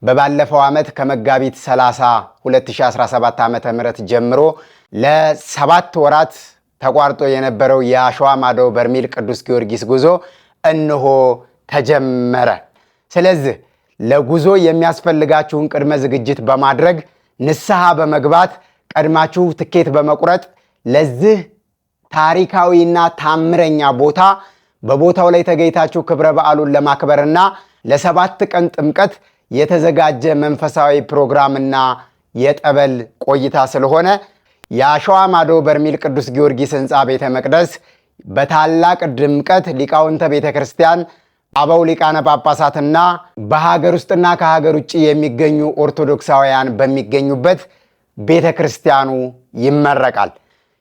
በባለፈው ዓመት ከመጋቢት 30 2017 ዓመተ ምህረት ጀምሮ ለ7 ወራት ተቋርጦ የነበረው የአሸዋ ማዶ በርሜል ቅዱስ ጊዮርጊስ ጉዞ እነሆ ተጀመረ። ስለዚህ ለጉዞ የሚያስፈልጋችሁን ቅድመ ዝግጅት በማድረግ ንስሐ በመግባት ቀድማችሁ ትኬት በመቁረጥ ለዚህ ታሪካዊና ታምረኛ ቦታ በቦታው ላይ ተገኝታችሁ ክብረ በዓሉን ለማክበርና ለ7 ቀን ጥምቀት የተዘጋጀ መንፈሳዊ ፕሮግራምና የጠበል ቆይታ ስለሆነ የአሸዋ ማዶ በርሜል ቅዱስ ጊዮርጊስ ሕንፃ ቤተ መቅደስ በታላቅ ድምቀት ሊቃውንተ ቤተ ክርስቲያን አበው ሊቃነ ጳጳሳትና በሀገር ውስጥና ከሀገር ውጭ የሚገኙ ኦርቶዶክሳውያን በሚገኙበት ቤተ ክርስቲያኑ ይመረቃል።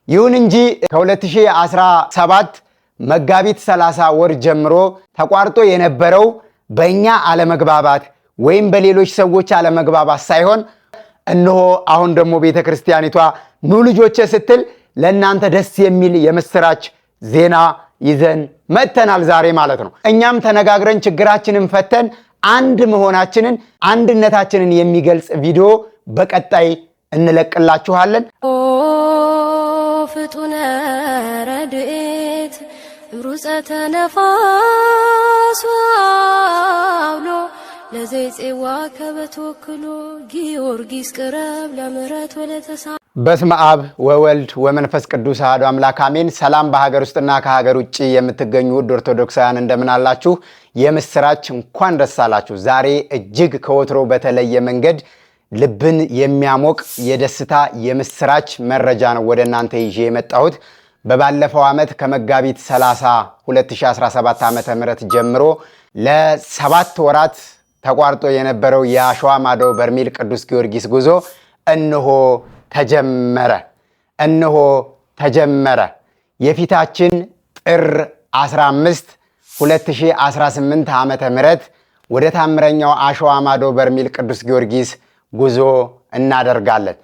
ይሁን እንጂ ከ2017 መጋቢት 30 ወር ጀምሮ ተቋርጦ የነበረው በእኛ አለመግባባት ወይም በሌሎች ሰዎች አለመግባባት ሳይሆን እነሆ አሁን ደግሞ ቤተ ክርስቲያኒቷ ኑ ልጆቼ ስትል ለእናንተ ደስ የሚል የምስራች ዜና ይዘን መጥተናል ዛሬ ማለት ነው። እኛም ተነጋግረን ችግራችንን ፈተን አንድ መሆናችንን አንድነታችንን የሚገልጽ ቪዲዮ በቀጣይ እንለቅላችኋለን። ፍጡነ ረድኤት ሩፀተ ነፋስ አውሎ ለዘይፄዋ ከበተወክሎ ጊዮርጊስ ቅረብ ለምሕረት ወለተሳ በስመ አብ ወወልድ ወመንፈስ ቅዱስ አሐዱ አምላክ አሜን። ሰላም በሀገር ውስጥና ከሀገር ውጭ የምትገኙ ውድ ኦርቶዶክሳውያን እንደምን አላችሁ? የምስራች እንኳን ደስ አላችሁ። ዛሬ እጅግ ከወትሮ በተለየ መንገድ ልብን የሚያሞቅ የደስታ የምስራች መረጃ ነው ወደ እናንተ ይዤ የመጣሁት። በባለፈው ዓመት ከመጋቢት 30 2017 ዓመተ ምህረት ጀምሮ ለ7 ወራት ተቋርጦ የነበረው የአሸዋ ማዶ በርሜል ቅዱስ ጊዮርጊስ ጉዞ እነሆ ተጀመረ። የፊታችን ጥር 15 2018 ዓመተ ምህረት ወደ ታምረኛው አሸዋ ማዶ በርሜል ቅዱስ ጊዮርጊስ ጉዞ እናደርጋለን።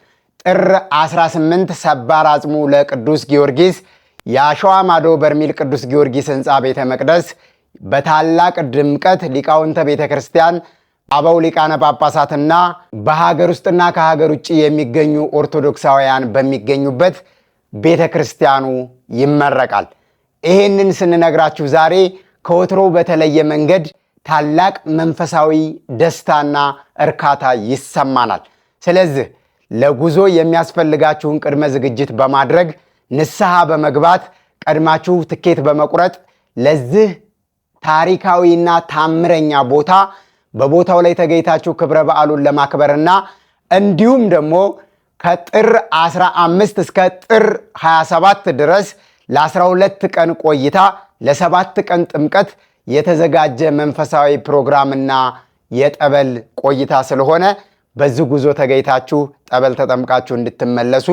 ጥር 18 ሰባር አጽሙ ለቅዱስ ጊዮርጊስ የአሸዋ ማዶ በርሜል ቅዱስ ጊዮርጊስ ሕንፃ ቤተ መቅደስ በታላቅ ድምቀት ሊቃውንተ ቤተ ክርስቲያን አበው ሊቃነ ጳጳሳትና በሀገር ውስጥና ከሀገር ውጭ የሚገኙ ኦርቶዶክሳውያን በሚገኙበት ቤተ ክርስቲያኑ ይመረቃል። ይሄንን ስንነግራችሁ ዛሬ ከወትሮ በተለየ መንገድ ታላቅ መንፈሳዊ ደስታና እርካታ ይሰማናል። ስለዚህ ለጉዞ የሚያስፈልጋችሁን ቅድመ ዝግጅት በማድረግ ንስሐ በመግባት ቀድማችሁ ትኬት በመቁረጥ ለዚህ ታሪካዊና ታምረኛ ቦታ በቦታው ላይ ተገኝታችሁ ክብረ በዓሉን ለማክበርና እንዲሁም ደግሞ ከጥር 15 እስከ ጥር 27 ድረስ ለ12 ቀን ቆይታ ለ7 ቀን ጥምቀት የተዘጋጀ መንፈሳዊ ፕሮግራምና የጠበል ቆይታ ስለሆነ በዚህ ጉዞ ተገኝታችሁ ጠበል ተጠምቃችሁ እንድትመለሱ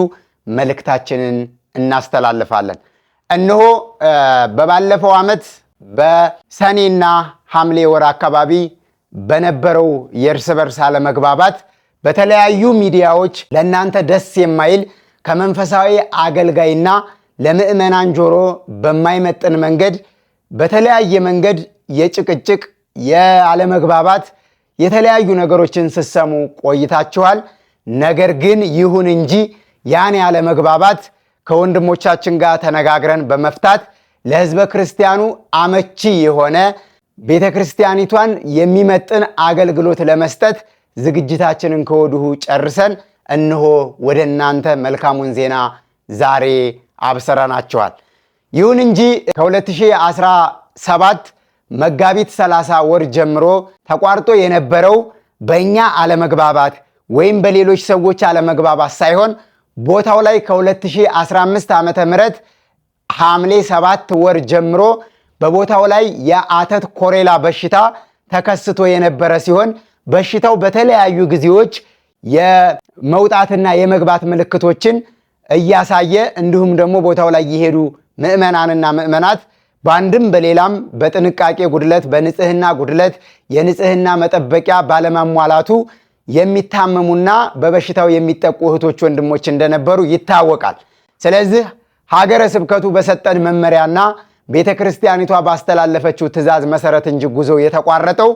መልእክታችንን እናስተላልፋለን። እነሆ በባለፈው ዓመት በሰኔና ሐምሌ ወር አካባቢ በነበረው የእርስ በርስ አለመግባባት በተለያዩ ሚዲያዎች ለእናንተ ደስ የማይል ከመንፈሳዊ አገልጋይና ለምዕመናን ጆሮ በማይመጥን መንገድ በተለያየ መንገድ የጭቅጭቅ የአለመግባባት የተለያዩ ነገሮችን ስትሰሙ ቆይታችኋል። ነገር ግን ይሁን እንጂ ያን ያለመግባባት ከወንድሞቻችን ጋር ተነጋግረን በመፍታት ለሕዝበ ክርስቲያኑ አመቺ የሆነ ቤተ ክርስቲያኒቷን የሚመጥን አገልግሎት ለመስጠት ዝግጅታችንን ከወዲሁ ጨርሰን እነሆ ወደ እናንተ መልካሙን ዜና ዛሬ አብሰረናችኋል። ይሁን እንጂ ከ2017 መጋቢት 30 ወር ጀምሮ ተቋርጦ የነበረው በእኛ አለመግባባት ወይም በሌሎች ሰዎች አለመግባባት ሳይሆን ቦታው ላይ ከ2015 ዓመተ ምህረት ሐምሌ 7 ወር ጀምሮ በቦታው ላይ የአተት ኮሬላ በሽታ ተከስቶ የነበረ ሲሆን በሽታው በተለያዩ ጊዜዎች የመውጣትና የመግባት ምልክቶችን እያሳየ እንዲሁም ደግሞ ቦታው ላይ የሄዱ ምዕመናንና ምዕመናት በአንድም በሌላም በጥንቃቄ ጉድለት፣ በንጽህና ጉድለት፣ የንጽህና መጠበቂያ ባለማሟላቱ የሚታመሙና በበሽታው የሚጠቁ እህቶች ወንድሞች እንደነበሩ ይታወቃል። ስለዚህ ሀገረ ስብከቱ በሰጠን መመሪያና ቤተ ክርስቲያኒቷ ባስተላለፈችው ትእዛዝ መሰረት እንጂ ጉዞ የተቋረጠው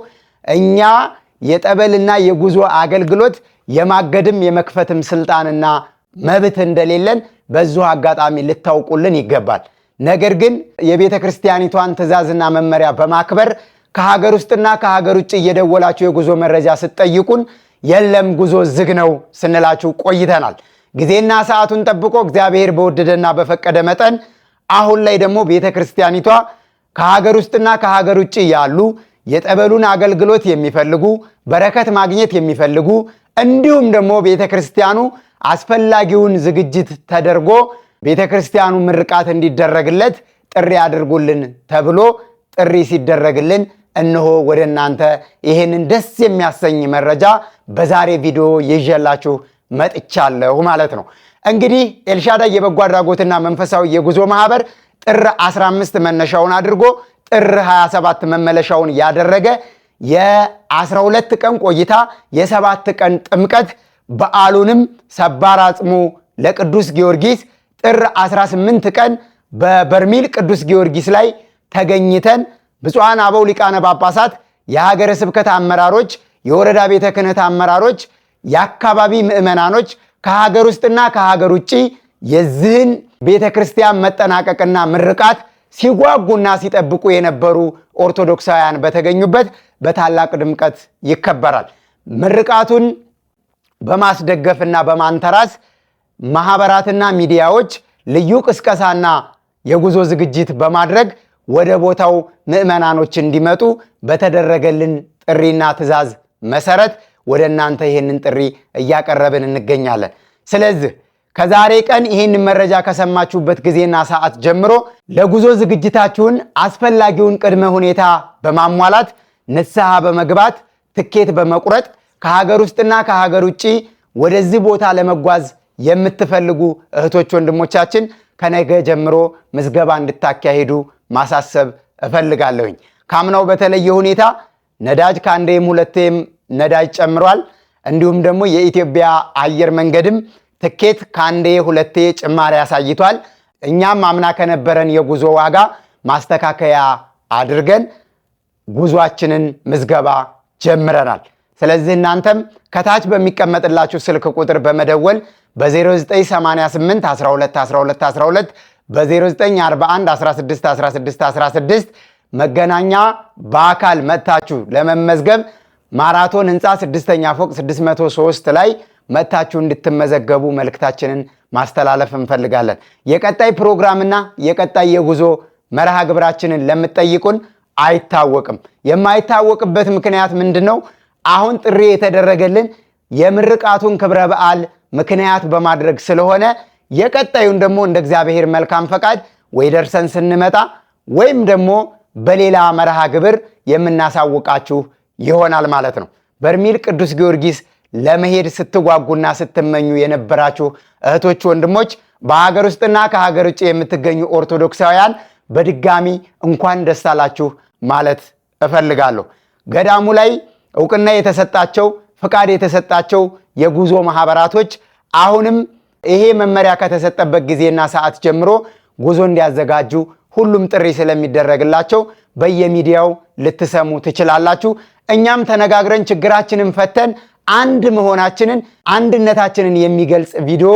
እኛ የጠበልና የጉዞ አገልግሎት የማገድም የመክፈትም ስልጣንና መብት እንደሌለን በዚሁ አጋጣሚ ልታውቁልን ይገባል። ነገር ግን የቤተ ክርስቲያኒቷን ትእዛዝና መመሪያ በማክበር ከሀገር ውስጥና ከሀገር ውጭ እየደወላችሁ የጉዞ መረጃ ስትጠይቁን የለም ጉዞ ዝግ ነው ስንላችሁ ቆይተናል። ጊዜና ሰዓቱን ጠብቆ እግዚአብሔር በወደደና በፈቀደ መጠን አሁን ላይ ደግሞ ቤተ ክርስቲያኒቷ ከሀገር ውስጥና ከሀገር ውጭ ያሉ የጠበሉን አገልግሎት የሚፈልጉ በረከት ማግኘት የሚፈልጉ እንዲሁም ደግሞ ቤተ ክርስቲያኑ አስፈላጊውን ዝግጅት ተደርጎ ቤተ ክርስቲያኑ ምርቃት እንዲደረግለት ጥሪ አድርጉልን ተብሎ ጥሪ ሲደረግልን እነሆ ወደ እናንተ ይሄንን ደስ የሚያሰኝ መረጃ በዛሬ ቪዲዮ ይዤላችሁ መጥቻለሁ ማለት ነው። እንግዲህ ኤልሻዳይ የበጎ አድራጎትና መንፈሳዊ የጉዞ ማህበር ጥር 15 መነሻውን አድርጎ ጥር 27 መመለሻውን ያደረገ የ12 ቀን ቆይታ የ7 ቀን ጥምቀት በዓሉንም ሰባር አጽሙ ለቅዱስ ጊዮርጊስ ጥር 18 ቀን በበርሜል ቅዱስ ጊዮርጊስ ላይ ተገኝተን ብፁዓን አበው ሊቃነ ጳጳሳት፣ የሀገረ ስብከት አመራሮች፣ የወረዳ ቤተ ክህነት አመራሮች፣ የአካባቢ ምዕመናኖች ከሀገር ውስጥና ከሀገር ውጭ የዚህን ቤተ ክርስቲያን መጠናቀቅና ምርቃት ሲጓጉና ሲጠብቁ የነበሩ ኦርቶዶክሳውያን በተገኙበት በታላቅ ድምቀት ይከበራል። ምርቃቱን በማስደገፍና በማንተራስ ማህበራትና ሚዲያዎች ልዩ ቅስቀሳና የጉዞ ዝግጅት በማድረግ ወደ ቦታው ምዕመናኖች እንዲመጡ በተደረገልን ጥሪና ትእዛዝ መሰረት ወደ እናንተ ይህንን ጥሪ እያቀረብን እንገኛለን። ስለዚህ ከዛሬ ቀን ይህንን መረጃ ከሰማችሁበት ጊዜና ሰዓት ጀምሮ ለጉዞ ዝግጅታችሁን አስፈላጊውን ቅድመ ሁኔታ በማሟላት ንስሐ በመግባት ትኬት በመቁረጥ ከሀገር ውስጥና ከሀገር ውጭ ወደዚህ ቦታ ለመጓዝ የምትፈልጉ እህቶች ወንድሞቻችን ከነገ ጀምሮ ምዝገባ እንድታካሂዱ ማሳሰብ እፈልጋለሁኝ። ካምናው በተለየ ሁኔታ ነዳጅ ከአንዴም ሁለቴም ነዳጅ ጨምሯል። እንዲሁም ደግሞ የኢትዮጵያ አየር መንገድም ትኬት ከአንዴ ሁለቴ ጭማሪ አሳይቷል። እኛም አምና ከነበረን የጉዞ ዋጋ ማስተካከያ አድርገን ጉዟችንን ምዝገባ ጀምረናል። ስለዚህ እናንተም ከታች በሚቀመጥላችሁ ስልክ ቁጥር በመደወል በ0988 12 12 12 በ0941 16 16 16 መገናኛ በአካል መጥታችሁ ለመመዝገብ ማራቶን ህንፃ 6ኛ ፎቅ 603 ላይ መጥታችሁ እንድትመዘገቡ መልእክታችንን ማስተላለፍ እንፈልጋለን። የቀጣይ ፕሮግራምና የቀጣይ የጉዞ መርሃ ግብራችንን ለምትጠይቁን አይታወቅም። የማይታወቅበት ምክንያት ምንድነው? አሁን ጥሪ የተደረገልን የምርቃቱን ክብረ በዓል ምክንያት በማድረግ ስለሆነ የቀጣዩን ደግሞ እንደ እግዚአብሔር መልካም ፈቃድ ወይ ደርሰን ስንመጣ ወይም ደግሞ በሌላ መርሃ ግብር የምናሳውቃችሁ ይሆናል ማለት ነው። በርሜል ቅዱስ ጊዮርጊስ ለመሄድ ስትጓጉና ስትመኙ የነበራችሁ እህቶች ወንድሞች፣ በሀገር ውስጥና ከሀገር ውጭ የምትገኙ ኦርቶዶክሳውያን በድጋሚ እንኳን ደስ አላችሁ ማለት እፈልጋለሁ። ገዳሙ ላይ እውቅና የተሰጣቸው ፍቃድ የተሰጣቸው የጉዞ ማህበራቶች አሁንም ይሄ መመሪያ ከተሰጠበት ጊዜና ሰዓት ጀምሮ ጉዞ እንዲያዘጋጁ ሁሉም ጥሪ ስለሚደረግላቸው በየሚዲያው ልትሰሙ ትችላላችሁ። እኛም ተነጋግረን ችግራችንን ፈተን አንድ መሆናችንን አንድነታችንን የሚገልጽ ቪዲዮ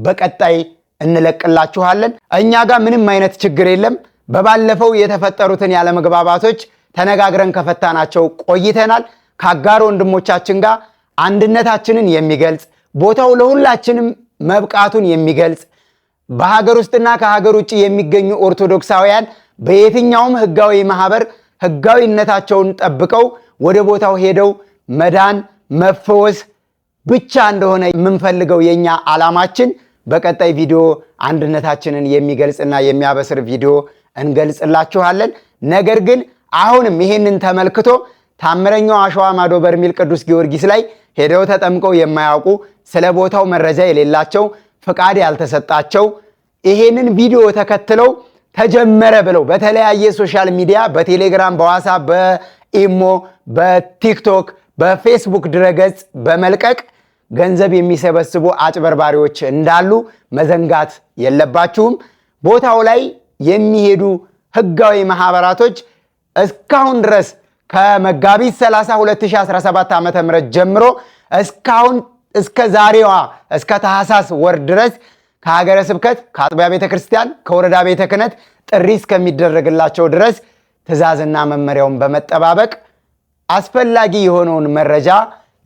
በቀጣይ እንለቅላችኋለን። እኛ ጋር ምንም አይነት ችግር የለም። በባለፈው የተፈጠሩትን ያለመግባባቶች ተነጋግረን ከፈታናቸው ቆይተናል። ከአጋር ወንድሞቻችን ጋር አንድነታችንን የሚገልጽ ቦታው ለሁላችንም መብቃቱን የሚገልጽ በሀገር ውስጥና ከሀገር ውጭ የሚገኙ ኦርቶዶክሳውያን በየትኛውም ህጋዊ ማህበር ህጋዊነታቸውን ጠብቀው ወደ ቦታው ሄደው መዳን መፈወስ ብቻ እንደሆነ የምንፈልገው የኛ ዓላማችን በቀጣይ ቪዲዮ አንድነታችንን የሚገልጽና የሚያበስር ቪዲዮ እንገልጽላችኋለን። ነገር ግን አሁንም ይሄንን ተመልክቶ ታምረኛው አሸዋ ማዶ በርሜል ቅዱስ ጊዮርጊስ ላይ ሄደው ተጠምቀው የማያውቁ ስለ ቦታው መረጃ የሌላቸው ፍቃድ ያልተሰጣቸው ይሄንን ቪዲዮ ተከትለው ተጀመረ ብለው በተለያየ ሶሻል ሚዲያ በቴሌግራም፣ በዋትስአፕ፣ በኢሞ፣ በቲክቶክ፣ በፌስቡክ ድረገጽ በመልቀቅ ገንዘብ የሚሰበስቡ አጭበርባሪዎች እንዳሉ መዘንጋት የለባችሁም። ቦታው ላይ የሚሄዱ ህጋዊ ማህበራቶች እስካሁን ድረስ ከመጋቢት 30 2017 ዓ.ም ጀምሮ እስካሁን እስከ ዛሬዋ እስከ ታህሳስ ወር ድረስ ከሀገረ ስብከት ከአጥቢያ ቤተክርስቲያን ከወረዳ ቤተ ክህነት ጥሪ እስከሚደረግላቸው ድረስ ትእዛዝና መመሪያውን በመጠባበቅ አስፈላጊ የሆነውን መረጃ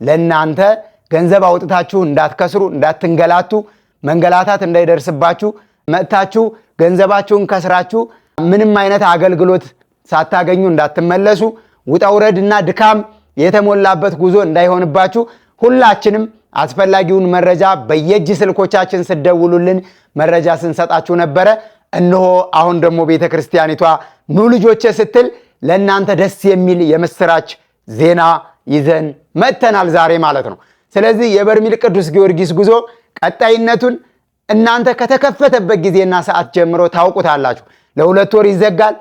ለእናንተ ገንዘብ አውጥታችሁ እንዳትከስሩ፣ እንዳትንገላቱ፣ መንገላታት እንዳይደርስባችሁ፣ መጥታችሁ ገንዘባችሁን ከስራችሁ ምንም አይነት አገልግሎት ሳታገኙ እንዳትመለሱ፣ ውጣውረድና ድካም የተሞላበት ጉዞ እንዳይሆንባችሁ ሁላችንም አስፈላጊውን መረጃ በየእጅ ስልኮቻችን ስደውሉልን መረጃ ስንሰጣችሁ ነበረ። እነሆ አሁን ደግሞ ቤተክርስቲያኒቷ ኑ ልጆቼ ስትል ለእናንተ ደስ የሚል የምስራች ዜና ይዘን መጥተናል ዛሬ ማለት ነው። ስለዚህ የበርሜል ቅዱስ ጊዮርጊስ ጉዞ ቀጣይነቱን እናንተ ከተከፈተበት ጊዜና ሰዓት ጀምሮ ታውቁታላችሁ። ለ2 ወር ይዘጋል፣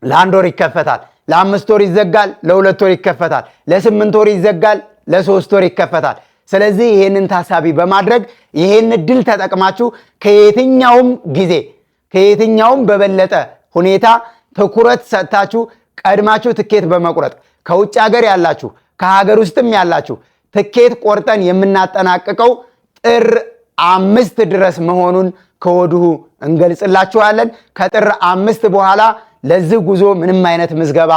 ለ1 ወር ይከፈታል፣ ለ5 ወር ይዘጋል፣ ለ2 ወር ይከፈታል፣ ለ8 ወር ይዘጋል፣ ለ3 ወር ይከፈታል። ስለዚህ ይሄንን ታሳቢ በማድረግ ይሄን እድል ተጠቅማችሁ ከየትኛውም ጊዜ ከየትኛውም በበለጠ ሁኔታ ትኩረት ሰጥታችሁ ቀድማችሁ ትኬት በመቁረጥ ከውጭ ሀገር ያላችሁ ከሀገር ውስጥም ያላችሁ ትኬት ቆርጠን የምናጠናቅቀው ጥር 5 ድረስ መሆኑን ከወዲሁ እንገልጽላችኋለን። ከጥር 5 በኋላ ለዚህ ጉዞ ምንም አይነት ምዝገባ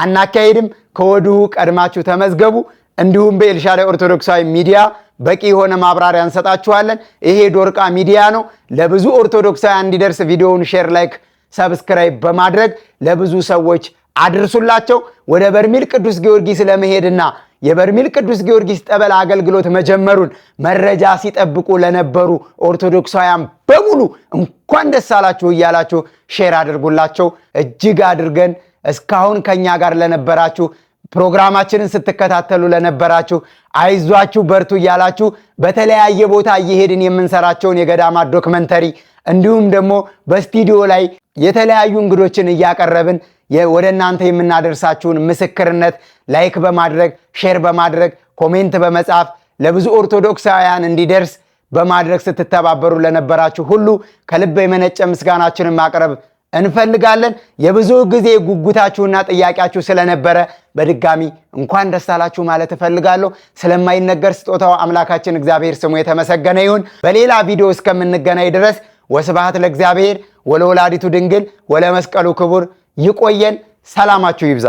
አናካሄድም። ከወዲሁ ቀድማችሁ ተመዝገቡ። እንዲሁም በኤልሻዳይ ኦርቶዶክሳዊ ሚዲያ በቂ የሆነ ማብራሪያ እንሰጣችኋለን። ይሄ ዶርቃ ሚዲያ ነው። ለብዙ ኦርቶዶክሳውያን እንዲደርስ ቪዲዮውን ሼር፣ ላይክ፣ ሰብስክራይብ በማድረግ ለብዙ ሰዎች አድርሱላቸው። ወደ በርሜል ቅዱስ ጊዮርጊስ ለመሄድና የበርሜል ቅዱስ ጊዮርጊስ ጠበል አገልግሎት መጀመሩን መረጃ ሲጠብቁ ለነበሩ ኦርቶዶክሳውያን በሙሉ እንኳን ደስ አላችሁ እያላችሁ ሼር አድርጉላቸው። እጅግ አድርገን እስካሁን ከኛ ጋር ለነበራችሁ ፕሮግራማችንን ስትከታተሉ ለነበራችሁ አይዟችሁ በርቱ እያላችሁ በተለያየ ቦታ እየሄድን የምንሰራቸውን የገዳማት ዶክመንተሪ እንዲሁም ደግሞ በስቱዲዮ ላይ የተለያዩ እንግዶችን እያቀረብን ወደ እናንተ የምናደርሳችሁን ምስክርነት ላይክ በማድረግ ሼር በማድረግ ኮሜንት በመጻፍ ለብዙ ኦርቶዶክሳውያን እንዲደርስ በማድረግ ስትተባበሩ ለነበራችሁ ሁሉ ከልብ የመነጨ ምስጋናችንን ማቅረብ እንፈልጋለን። የብዙ ጊዜ ጉጉታችሁና ጥያቄያችሁ ስለነበረ በድጋሚ እንኳን ደስ አላችሁ ማለት እፈልጋለሁ። ስለማይነገር ስጦታው አምላካችን እግዚአብሔር ስሙ የተመሰገነ ይሁን። በሌላ ቪዲዮ እስከምንገናኝ ድረስ ወስብሐት ለእግዚአብሔር ወለወላዲቱ ድንግል ወለመስቀሉ ክቡር። ይቆየን። ሰላማችሁ ይብዛ።